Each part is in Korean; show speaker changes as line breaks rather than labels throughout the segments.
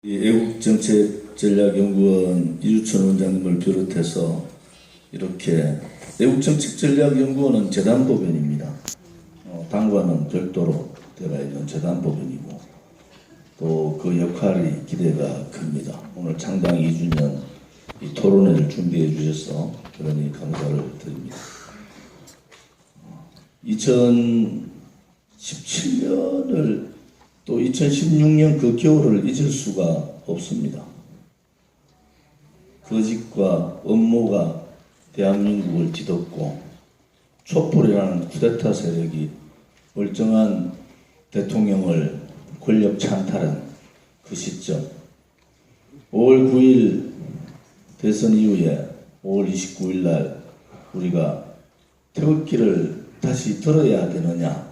애국정책전략연구원 이주천 원장님을 비롯해서 이렇게 애국정책전략연구원은 재단법인입니다. 당과는 별도로 되어 있는 재단법인이고 또 그 역할이 기대가 큽니다. 오늘 창당 2주년 이 토론회를 준비해 주셔서 그러니 감사를 드립니다. 2017년을 또 2016년 그 겨울을 잊을 수가 없습니다. 거짓과 음모가 대한민국을 뒤덮고 촛불이라는 쿠데타 세력이 멀쩡한 대통령을 권력 찬탈한 그 시점, 5월 9일 대선 이후에 5월 29일 날 우리가 태극기를 다시 들어야 되느냐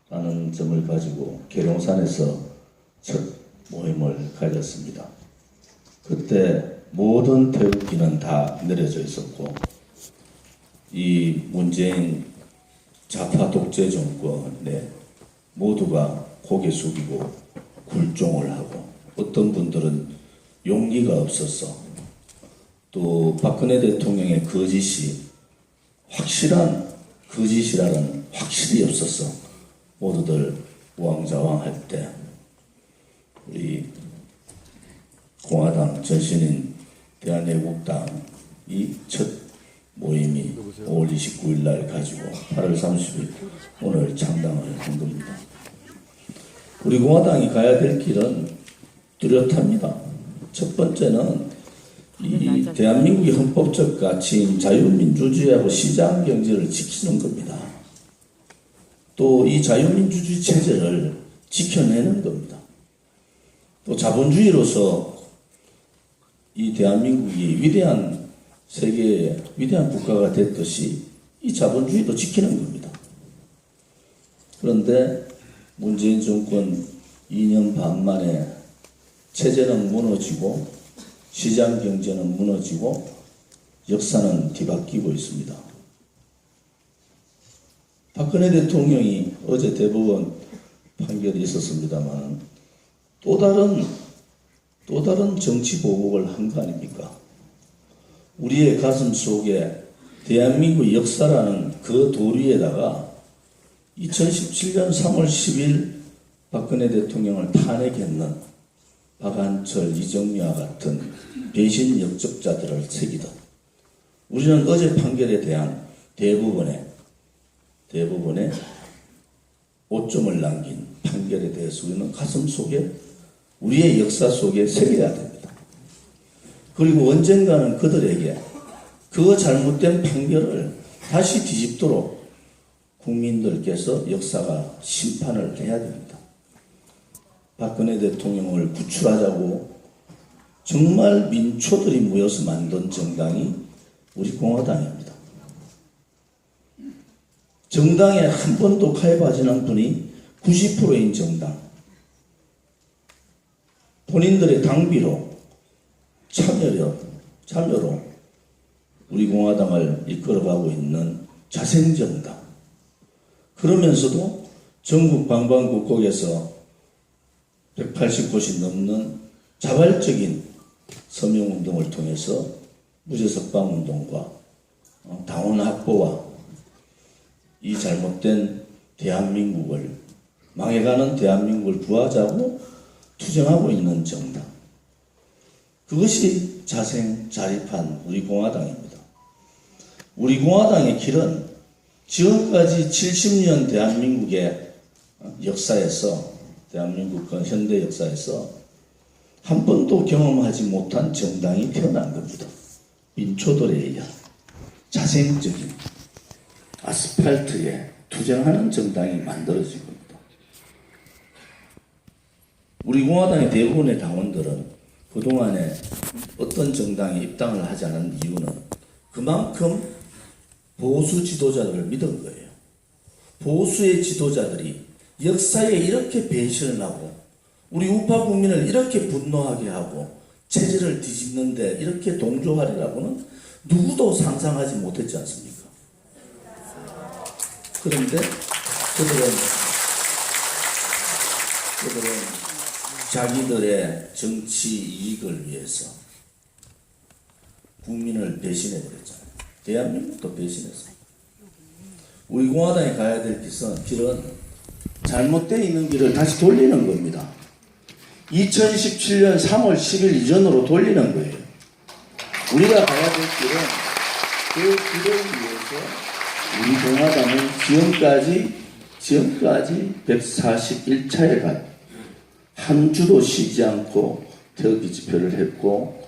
라는 점을 가지고 계룡산에서 첫 모임을 가졌습니다. 그때 모든 태극기는 다 내려져 있었고 이 문재인 좌파 독재 정권에 모두가 고개 숙이고 굴종을 하고 어떤 분들은 용기가 없어서 또 박근혜 대통령의 거짓이 확실한 거짓이라는 확실히 없어서 모두들 우왕좌왕할 때 우리 공화당 전신인 대한애국당이 첫 모임이 5월 29일 날 가지고 8월 30일 오늘 창당을 한 겁니다. 우리 공화당이 가야 될 길은 뚜렷합니다. 첫 번째는 이 대한민국의 헌법적 가치인 자유민주주의하고 시장 경제를 지키는 겁니다. 또 이 자유민주주의 체제를 지켜내는 겁니다. 또 자본주의로서 이 대한민국이 위대한 세계의 위대한 국가가 됐듯이 이 자본주의도 지키는 겁니다. 그런데 문재인 정권 2년 반 만에 체제는 무너지고 시장 경제는 무너지고 역사는 뒤바뀌고 있습니다. 박근혜 대통령이 어제 대법원 판결이 있었습니다만 또 다른 정치 보복을 한 거 아닙니까? 우리의 가슴 속에 대한민국 역사라는 그 도리에다가 2017년 3월 10일 박근혜 대통령을 탄핵했는 박한철, 이정미와 같은 배신 역적자들을 새기듯 우리는 어제 판결에 대한 대부분의 5점을 남긴 판결에 대해서 우리는 가슴 속에 우리의 역사 속에 새겨야 됩니다. 그리고 언젠가는 그들에게 그 잘못된 판결을 다시 뒤집도록 국민들께서 역사가 심판을 해야 됩니다. 박근혜 대통령을 구출하자고 정말 민초들이 모여서 만든 정당이 우리 공화당입니다. 정당에 한 번도 가입하지 않은 분이 90%인 정당. 본인들의 당비로 참여로 우리 공화당을 이끌어가고 있는 자생정당. 그러면서도 전국 방방곡곡에서 180곳이 넘는 자발적인 서명운동을 통해서 무죄석방운동과 당원 확보와 이 잘못된 대한민국을 망해가는 대한민국을 구하자고 투쟁하고 있는 정당. 그것이 자생자립한 우리 공화당입니다. 우리 공화당의 길은 지금까지 70년 대한민국의 역사에서 대한민국 현대 역사에서 한 번도 경험하지 못한 정당이 태어난 겁니다. 민초들에 의한 자생적인 아스팔트에 투쟁하는 정당이 만들어진 겁니다. 우리 공화당의 대부분의 당원들은 그동안에 어떤 정당에 입당을 하지 않은 이유는 그만큼 보수 지도자들을 믿은 거예요. 보수의 지도자들이 역사에 이렇게 배신을 하고 우리 우파 국민을 이렇게 분노하게 하고 체제를 뒤집는데 이렇게 동조하리라고는 누구도 상상하지 못했지 않습니까? 그런데 그들은 자기들의 정치 이익을 위해서 국민을 배신해버렸잖아요. 대한민국도 배신했어요. 우리 공화당이 가야 될 길은 잘못되어 있는 길을 다시 돌리는 겁니다. 2017년 3월 10일 이전으로 돌리는 거예요. 우리가 가야 될 길은 그 길을 위해서 우리 공화당은 지금까지 141차에 한 주도 쉬지 않고 태극기 집회를 했고,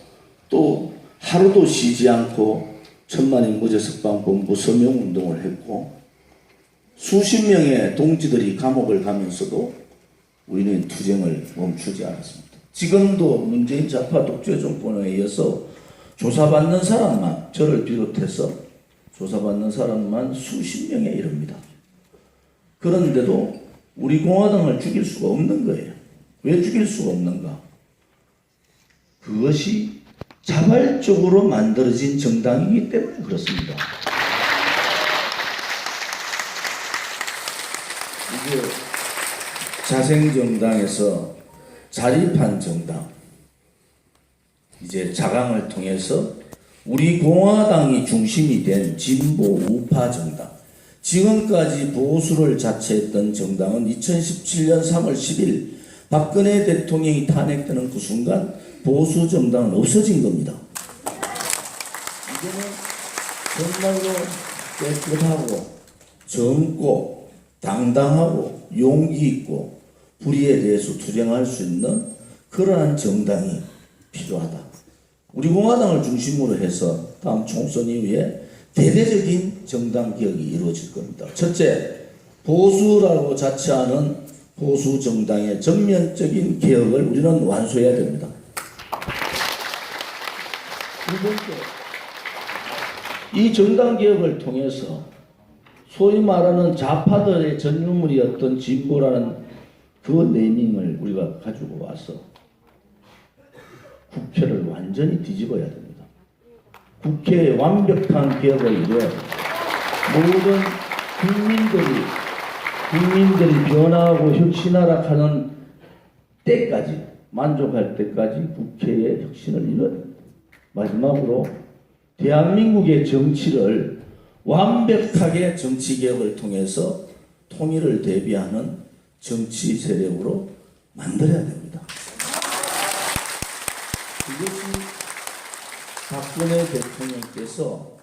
또 하루도 쉬지 않고 천만인 무죄석방본부 서명운동을 했고, 수십 명의 동지들이 감옥을 가면서도 우리는 투쟁을 멈추지 않았습니다. 지금도 문재인 좌파 독재 정권에 의해서 조사받는 사람만, 저를 비롯해서 조사받는 사람만 수십 명에 이릅니다. 그런데도 우리 공화당을 죽일 수가 없는 거예요. 왜 죽일 수가 없는가? 그것이 자발적으로 만들어진 정당이기 때문에 그렇습니다. 이게 자생정당에서 자립한 정당, 이제 자강을 통해서 우리 공화당이 중심이 된 진보 우파 정당, 지금까지 보수를 자처했던 정당은 2017년 3월 10일 박근혜 대통령이 탄핵되는 그 순간 보수 정당은 없어진 겁니다. 이제는 정말로 깨끗하고 젊고 당당하고 용기 있고 불의에 대해서 투쟁할 수 있는 그러한 정당이 필요하다. 우리 공화당을 중심으로 해서 다음 총선 이후에 대대적인 정당 개혁이 이루어질 겁니다. 첫째, 보수라고 자처하는 보수 정당의 전면적인 개혁을 우리는 완수해야 됩니다. 두 번째, 이 정당 개혁을 통해서 소위 말하는 좌파들의 전유물이었던 진보라는 그 네이밍을 우리가 가지고 와서 국회를 완전히 뒤집어야 됩니다. 국회의 완벽한 개혁을 이루어야 됩니다. 모든 국민들이 변화하고 혁신하라 하는 때까지, 만족할 때까지 국회의 혁신을 이뤄야 됩니다. 마지막으로 대한민국의 정치를 완벽하게 정치개혁을 통해서 통일을 대비하는 정치 세력으로 만들어야 됩니다. 이것이 박근혜 대통령께서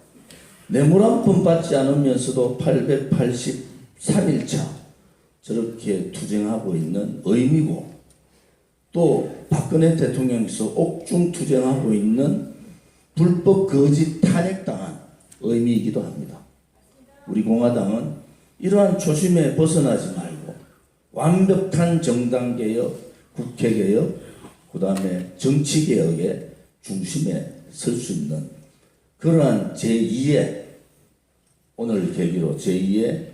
뇌물 한 푼 받지 않으면서도 883일차 저렇게 투쟁하고 있는 의미고, 또 박근혜 대통령께서 옥중 투쟁하고 있는 불법 거짓 탄핵당한 의미이기도 합니다. 우리 공화당은 이러한 초심에 벗어나지 말고 완벽한 정당개혁, 국회개혁, 그 다음에 정치개혁의 중심에 설 수 있는 그러한 제2의, 오늘 계기로 제2의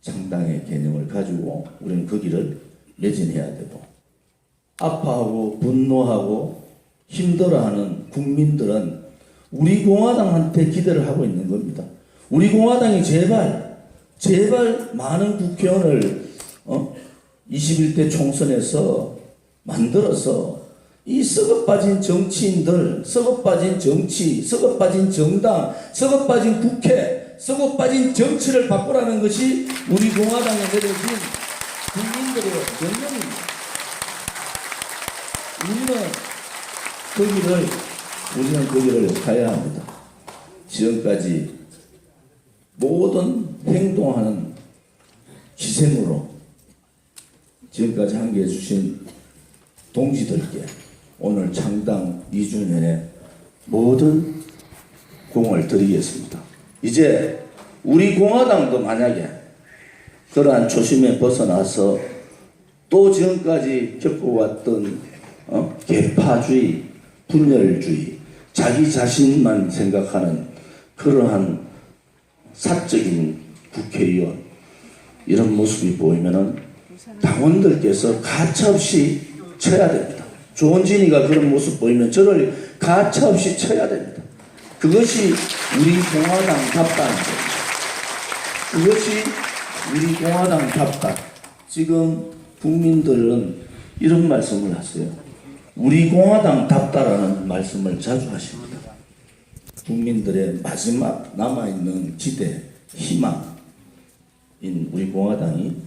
정당의 개념을 가지고 우리는 그 길을 매진해야 되고, 아파하고 분노하고 힘들어하는 국민들은 우리 공화당한테 기대를 하고 있는 겁니다. 우리 공화당이 제발 많은 국회의원을 21대 총선에서 만들어서 이 썩어빠진 정치인들, 썩어빠진 정치, 썩어빠진 정당, 썩어빠진 국회, 썩어빠진 정치를 바꾸라는 것이 우리 공화당에 내려진 국민들의 명령입니다. 우리는 그 길을 가야 합니다. 지금까지 모든 행동하는 기생으로 지금까지 함께해 주신 동지들께 오늘 창당 2주년에 모든 공을 드리겠습니다. 이제 우리 공화당도 만약에 그러한 초심에 벗어나서 또 지금까지 겪어왔던 계파주의, 분열주의, 자기 자신만 생각하는 그러한 사적인 국회의원, 이런 모습이 보이면은 당원들께서 가차없이 쳐야 됩니다. 조원진이가 그런 모습 보이면 저를 가차없이 쳐야 됩니다. 그것이 우리 공화당답다는 겁니다. 그것이 우리 공화당답다. 지금 국민들은 이런 말씀을 하세요. 우리 공화당답다라는 말씀을 자주 하십니다. 국민들의 마지막 남아있는 기대, 희망인 우리 공화당이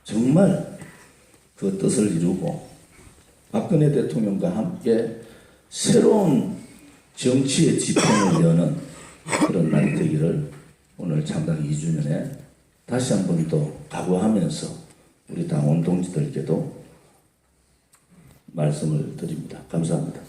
정말 그 뜻을 이루고 박근혜 대통령과 함께 새로운 정치의 지평을 여는 그런 날이 되기를 오늘 창당 2주년에 다시 한 번 더 각오하면서 우리 당원 동지들께도 말씀을 드립니다. 감사합니다.